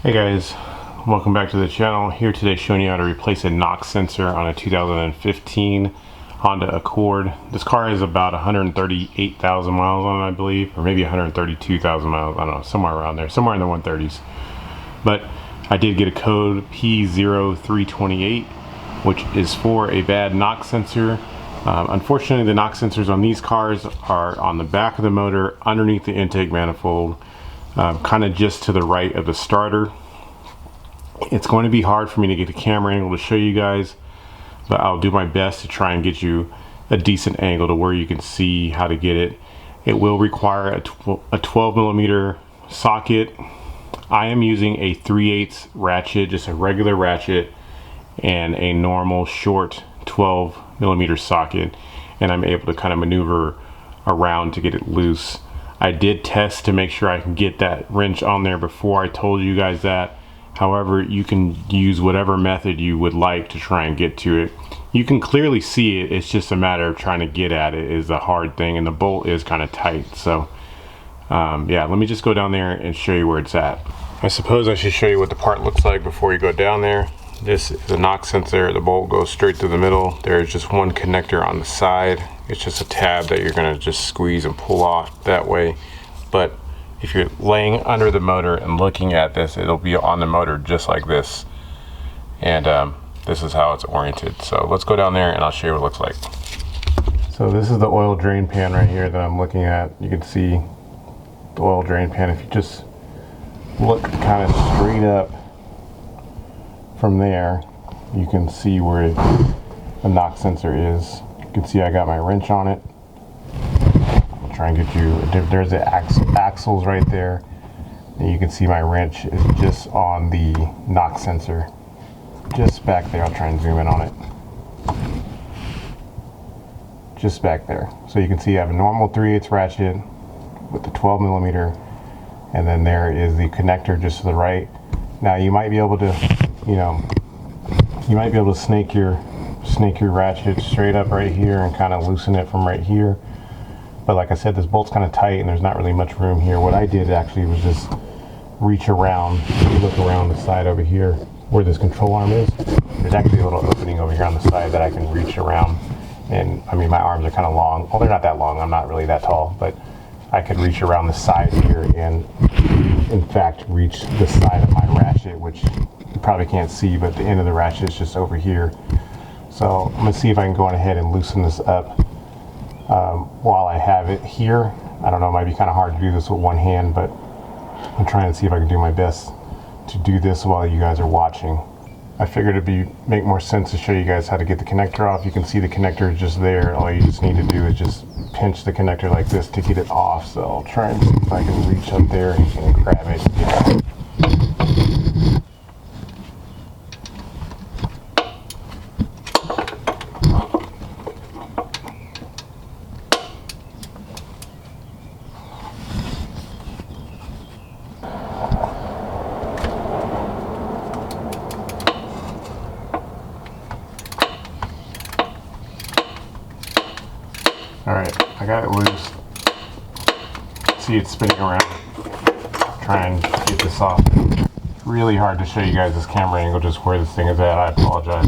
Hey guys, welcome back to the channel. Here today showing you how to replace a knock sensor on a 2015 Honda Accord. This car has about 138,000 miles on it, I believe, or maybe 132,000 miles, I don't know, somewhere around there, somewhere in the 130s. But I did get a code P0328, which is for a bad knock sensor. Unfortunately, the knock sensors on these cars are on the back of the motor, underneath the intake manifold, kind of just to the right of the starter. It's going to be hard for me to get the camera angle to show you guys, but I'll do my best to try and get you a decent angle to where you can see how to get it. It will require a 12 millimeter socket. I am using a 3/8 ratchet, just a regular ratchet, and a normal short 12 millimeter socket, and I'm able to kind of maneuver around to get it loose. I did test to make sure I can get that wrench on there before I told you guys that. However, you can use whatever method you would like to try and get to it. You can clearly see it, it's just a matter of trying to get at it is the hard thing, and the bolt is kind of tight. So yeah, let me just go down there and show you where it's at. I suppose I should show you what the part looks like before you go down there. This is a knock sensor. The bolt goes straight through the middle. There's just one connector on the side. It's just a tab that you're gonna just squeeze and pull off that way. But if you're laying under the motor and looking at this, it'll be on the motor just like this. And this is how it's oriented. So let's go down there and I'll show you what it looks like. So this is the oil drain pan right here that I'm looking at. You can see the oil drain pan. If you just look kind of straight up from there, you can see where the knock sensor is. You can see I got my wrench on it. I'll try and get you, there's the axles right there. And you can see my wrench is just on the knock sensor. Just back there, I'll try and zoom in on it. Just back there. So you can see I have a normal 3/8 ratchet with the 12 millimeter, and then there is the connector just to the right. Now you might be able to, you might be able to snake your ratchet straight up right here and kind of loosen it from right here. But like I said, this bolt's kind of tight and there's not really much room here. What I did actually was just reach around. If you look around the side over here where this control arm is, there's actually a little opening over here on the side that I can reach around. And I mean, my arms are kind of long. Well, they're not that long. I'm not really that tall, but I could reach around the side here and in fact reach the side of my ratchet, which you probably can't see, but the end of the ratchet is just over here. So I'm gonna see if I can go on ahead and loosen this up while I have it here. I don't know, it might be kind of hard to do this with one hand, but I'm trying to see if I can do my best to do this while you guys are watching. I figured it'd make more sense to show you guys how to get the connector off. You can see the connector is just there. All you just need to do is just pinch the connector like this to get it off. So I'll try and see if I can reach up there and grab it and get it. Alright, I got it loose. See it spinning around. Try and get this off. It's really hard to show you guys this camera angle, just where this thing is at. I apologize.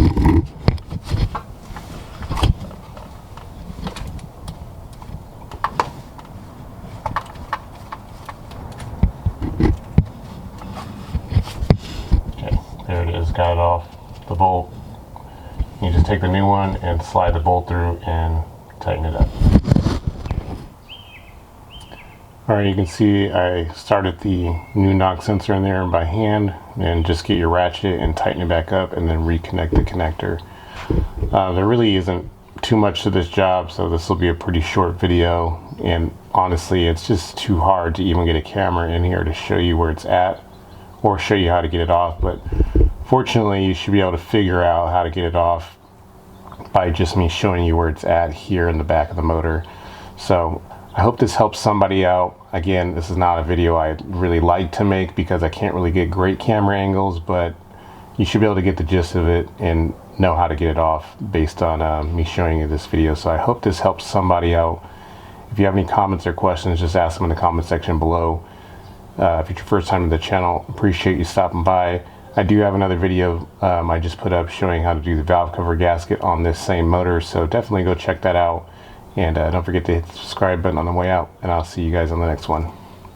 Okay, there it is. Got it off the bolt. You just take the new one and slide the bolt through and tighten it up. Alright, you can see I started the new knock sensor in there by hand, and just get your ratchet and tighten it back up and then reconnect the connector. There really isn't too much to this job, so this will be a pretty short video, and honestly it's just too hard to even get a camera in here to show you where it's at or show you how to get it off. But fortunately you should be able to figure out how to get it off by just me showing you where it's at here in the back of the motor. So I hope this helps somebody out. Again, this is not a video I really like to make because I can't really get great camera angles, but you should be able to get the gist of it and know how to get it off based on me showing you this video. So I hope this helps somebody out. If you have any comments or questions, just ask them in the comment section below. If it's your first time to the channel, appreciate you stopping by. I do have another video I just put up showing how to do the valve cover gasket on this same motor, so definitely go check that out. And don't forget to hit the subscribe button on the way out, and I'll see you guys on the next one.